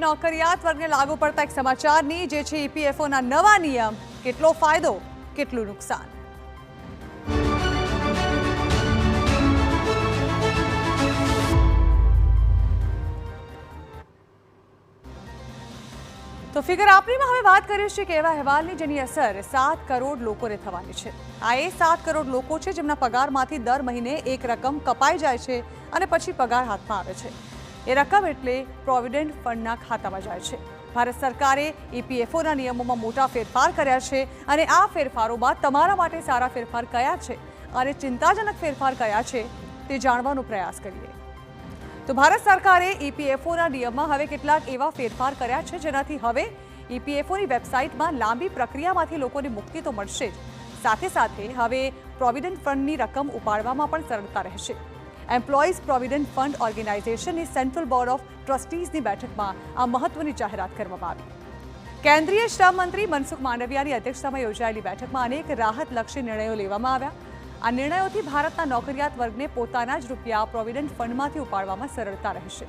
નોકરિયાત વર્ગને લાગુ પડતા એક સમાચારની જે છે ઈપીએફઓના નવા નિયમ, કેટલો ફાયદો કેટલું નુકસાન। તો ફિગર આપણીમાં હવે વાત કરીશું કે એવા અહેવાલની જેની અસર 7 કરોડ લોકોને થવાની છે। આ એ 7 કરોડ લોકો છે જેમના પગારમાંથી દર મહિને એક રકમ કપાઈ જાય છે અને પછી પગાર હાથમાં આવે છે। એ રકમ એટલે પ્રોવિડન્ટ ફંડના ખાતામાં જાય છે। ભારત સરકારે ઈપીએફઓના નિયમોમાં મોટા ફેરફાર કર્યા છે અને આ ફેરફારોમાં તમારા માટે સારા ફેરફાર કયા છે અને ચિંતાજનક ફેરફાર કયા છે તે જાણવાનો પ્રયાસ કરીએ। તો ભારત સરકારે ઈપીએફઓના નિયમમાં હવે કેટલાક એવા ફેરફાર કર્યા છે જેનાથી હવે ઈપીએફઓની વેબસાઇટમાં લાંબી પ્રક્રિયામાંથી લોકોને મુક્તિ તો મળશે જ, સાથે સાથે હવે પ્રોવિડન્ટ ફંડની રકમ ઉપાડવામાં પણ સરળતા રહેશે। એમ્પ્લોઈઝ પ્રોવિડન્ટ ફંડ ઓર્ગેનાઇઝેશનની સેન્ટ્રલ બોર્ડ ઓફ ટ્રસ્ટીઝની બેઠકમાં આ મહત્વની જાહેરાત કરવામાં આવી। કેન્દ્રીય શ્રમ મંત્રી મનસુખ માંડવિયાની અધ્યક્ષતામાં યોજાયેલી બેઠકમાં અનેક રાહતલક્ષી નિર્ણયો લેવામાં આવ્યા। આ નિર્ણયોથી ભારતના નોકરિયાત વર્ગને પોતાના જ રૂપિયા પ્રોવિડન્ટ ફંડમાંથી ઉપાડવામાં સરળતા રહેશે।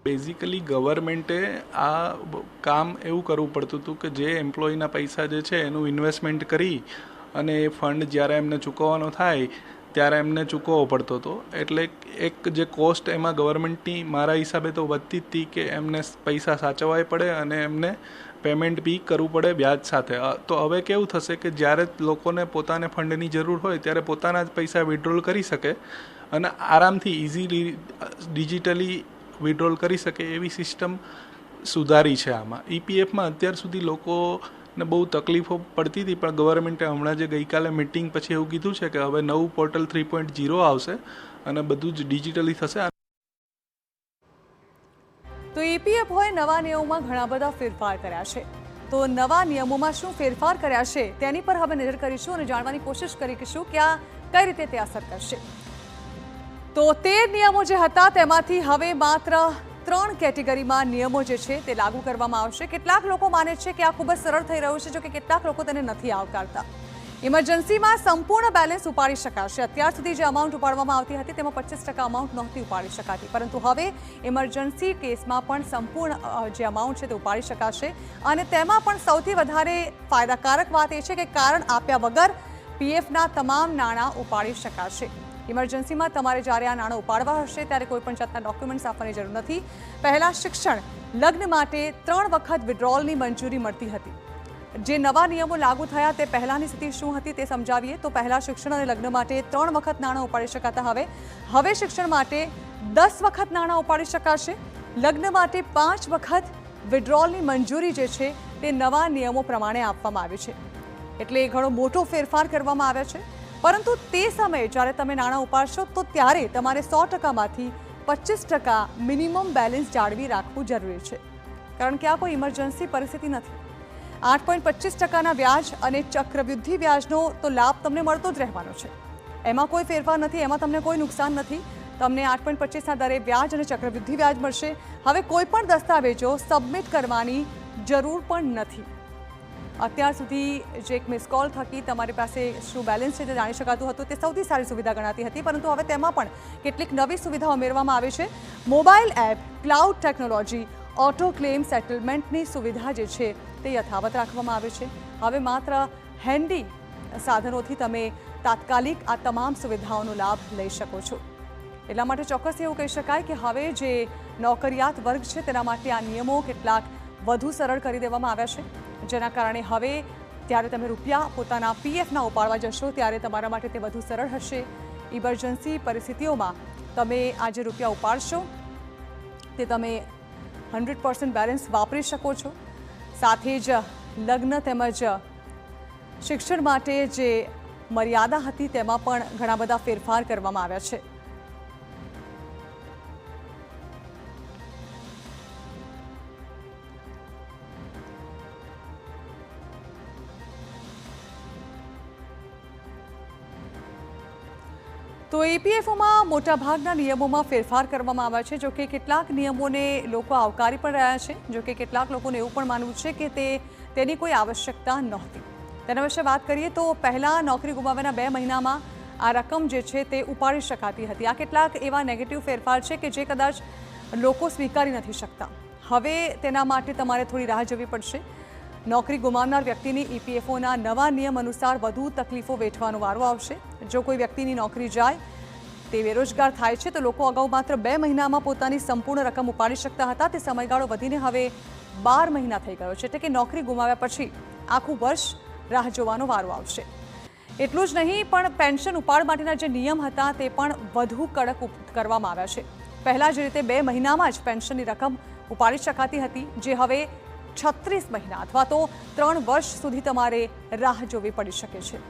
બેઝિકલી ગવર્મેન્ટે આ કામ એવું કરવું પડતું હતું કે જે એમ્પ્લોયીના પૈસા જે છે એનું ઇન્વેસ્ટમેન્ટ કરી અને એ ફંડ જ્યારે એમને ચૂકવવાનો થાય ત્યારે એમને ચૂકવવો પડતો હતો। એટલે એક જે કોસ્ટ એમાં ગવર્મેન્ટની મારા હિસાબે તો વધતી જ હતી કે એમને પૈસા સાચવવા પડે અને એમને પેમેન્ટ બી કરવું પડે વ્યાજ સાથે। તો હવે કેવું થશે કે જ્યારે લોકોને પોતાને ફંડની જરૂર હોય ત્યારે પોતાના જ પૈસા વિડ્રોલ કરી શકે અને આરામથી ઇઝીલી ડિજિટલી વિડ્રોલ કરી શકે એવી સિસ્ટમ સુધારી છે આમાં। ઈપીએફમાં અત્યાર સુધી લોકોને બહુ તકલીફો પડતી હતી, પણ ગવર્મેન્ટે હમણાં જે ગઈકાલે મિટિંગ પછી એવું કીધું છે કે હવે નવું પોર્ટલ 3.0 આવશે અને બધું જ ડિજિટલી થશે। તો ઈપીએફઓએ નવા નિયમોમાં ઘણા બધા ફેરફાર કર્યા છે। તો નવા નિયમોમાં શું ફેરફાર કર્યા છે તેની પર હવે નજર કરીશું અને જાણવાની કોશિશ કરીશું કે આ કઈ રીતે તે અસર કરશે। તો 13 નિયમો જે હતા તેમાંથી હવે માત્ર 3 કેટેગરીમાં નિયમો જે છે તે લાગુ કરવામાં આવશે। કેટલાક લોકો માને છે કે આ ખૂબ જ સરળ થઈ રહ્યું છે, જો કે કેટલાક લોકો તેને નથી આવકારતા। ઇમરજન્સીમાં સંપૂર્ણ બેલેન્સ ઉપાડી શકાશે। અત્યાર સુધી જે અમાઉન્ટ ઉપાડવામાં આવતી હતી તેમાં 25% અમાઉન્ટ નહોતી ઉપાડી શકાતી, પરંતુ હવે ઇમરજન્સી કેસમાં પણ સંપૂર્ણ જે અમાઉન્ટ છે તે ઉપાડી શકાશે અને તેમાં પણ સૌથી વધારે ફાયદાકારક વાત એ છે કે કારણ આપ્યા વગર પીએફના તમામ નાણાં ઉપાડી શકાશે। ઇમરજન્સીમાં તમારે જ્યારે આ નાણાં ઉપાડવા હશે ત્યારે કોઈપણ જાતના ડોક્યુમેન્ટ્સ આપવાની જરૂર નથી। પહેલાં શિક્ષણ, લગ્ન માટે 3 વખત વિડ્રોલની મંજૂરી મળતી હતી। જે નવા નિયમો લાગુ થયા તે પહેલાંની સ્થિતિ શું હતી તે સમજાવીએ તો પહેલાં શિક્ષણ અને લગ્ન માટે 3 વખત નાણાં ઉપાડી શકાતા હવે શિક્ષણ માટે 10 વખત નાણાં ઉપાડી શકાશે। લગ્ન માટે 5 વખત વિડ્રોલની મંજૂરી જે છે તે નવા નિયમો પ્રમાણે આપવામાં આવી છે। એટલે ઘણો મોટો ફેરફાર કરવામાં આવ્યો છે, પરંતુ તે સમયે જ્યારે તમે નાણાં ઉપાડશો તો ત્યારે તમારે 100%માંથી 25% મિનિમમ બેલેન્સ જાળવી રાખવું જરૂરી છે, કારણ કે આ કોઈ ઇમરજન્સી પરિસ્થિતિ નથી। 8.25%ના વ્યાજ અને ચક્રવૃદ્ધિ વ્યાજનો તો લાભ તમને મળતો જ રહેવાનો છે। એમાં કોઈ ફેરફાર નથી, એમાં તમને કોઈ નુકસાન નથી। તમને 8.25ના દરે વ્યાજ અને ચક્રવૃદ્ધિ વ્યાજ મળશે। હવે કોઈ પણ દસ્તાવેજો સબમિટ કરવાની જરૂર પણ નથી। અત્યાર સુધી જે એક મિસ કોલ થકી તમારી પાસે શું બેલેન્સ છે તે જાણી શકાતું હતું, તે સૌથી સારી સુવિધા ગણાતી હતી, પરંતુ હવે તેમાં પણ કેટલીક નવી સુવિધા ઉમેરવામાં આવી છે। Mobile app, cloud technology, auto claim સેટલમેન્ટની સુવિધા જે છે તે યથાવત રાખવામાં આવે છે। હવે માત્ર હેન્ડી સાધનોથી તમે તાત્કાલિક આ તમામ સુવિધાઓનો લાભ લઈ શકો છો। એટલા માટે ચોક્કસ એવું કહી શકાય કે હવે જે નોકરિયાત વર્ગ છે તેના માટે આ નિયમો કેટલાક વધુ સરળ કરી દેવામાં આવ્યા છે, જેના કારણે હવે જ્યારે તમે રૂપિયા પોતાના પીએફના ઉપાડવા જશો ત્યારે તમારા માટે તે વધુ સરળ હશે। ઇમરજન્સી પરિસ્થિતિઓમાં તમે આ જે રૂપિયા ઉપાડશો તે તમે 100% બેલેન્સ વાપરી શકો છો। સાથે જ લગ્ન તેમજ શિક્ષણ માટે જે મર્યાદા હતી તેમાં પણ ઘણા બધા ફેરફાર કરવામાં આવ્યા છે। તો ઈપીએફઓમાં મોટાભાગના નિયમોમાં ફેરફાર કરવામાં આવ્યા છે, જો કે કેટલાક નિયમોને લોકો આવકારી પણ રહ્યા છે, જો કે કેટલાક લોકોને એવું પણ માનવું છે કે તેની કોઈ આવશ્યકતા નહોતી। તેના વિશે વાત કરીએ તો પહેલાં નોકરી ગુમાવ્યાના 2 મહિનામાં આ રકમ જે છે તે ઉપાડી શકાતી હતી. આ કેટલાક એવા નેગેટિવ ફેરફાર છે કે જે કદાચ લોકો સ્વીકારી નથી શકતા. હવે તેના માટે તમારે થોડી રાહ જોવી પડશે. નોકરી ગુમાવનાર વ્યક્તિની ઈપીએફઓના નવા નિયમ અનુસાર વધુ તકલીફો વેઠવાનો વારો આવશે. જો કોઈ વ્યક્તિની નોકરી જાય, તે બેરોજગાર થાય છે, તો લોકો અગાઉ માત્ર 2 મહિનામાં પોતાની સંપૂર્ણ રકમ ઉપાડી શકતા હતા. તે સમયગાળો વધીને હવે 12 મહિના થઈ ગયો છે. એટલે કે નોકરી ગુમાવ્યા પછી આખું વર્ષ રાહ જોવાનો વારો આવશે. એટલું જ નહીં, પણ પેન્શન ઉપાડ માટેના જે નિયમ હતા તે પણ વધુ કડક કરવામાં આવ્યા છે. પહેલાં જે રીતે 2 મહિનામાં જ પેન્શનની રકમ ઉપાડી શકાતી હતી, જે હવે 36 મહિના અથવા તો 3 વર્ષ સુધી તમારે રાહ જોવી પડી શકે છે.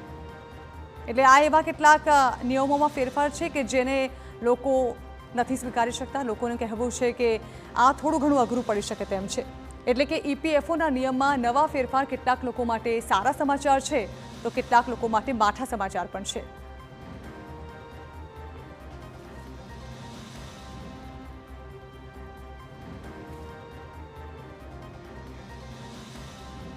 એટલે આ એવા કેટલાક નિયમોમાં ફેરફાર છે કે જેને લોકો નથી સ્વીકારી શકતા. લોકોને કહેવું છે કે આ થોડું ઘણું અઘરું પડી શકે તેમ છે. એટલે કે ઈપીએફઓના નિયમમાં નવા ફેરફાર કેટલાક લોકો માટે સારા સમાચાર છે, તો કેટલાક લોકો માટે માઠા સમાચાર પણ છે.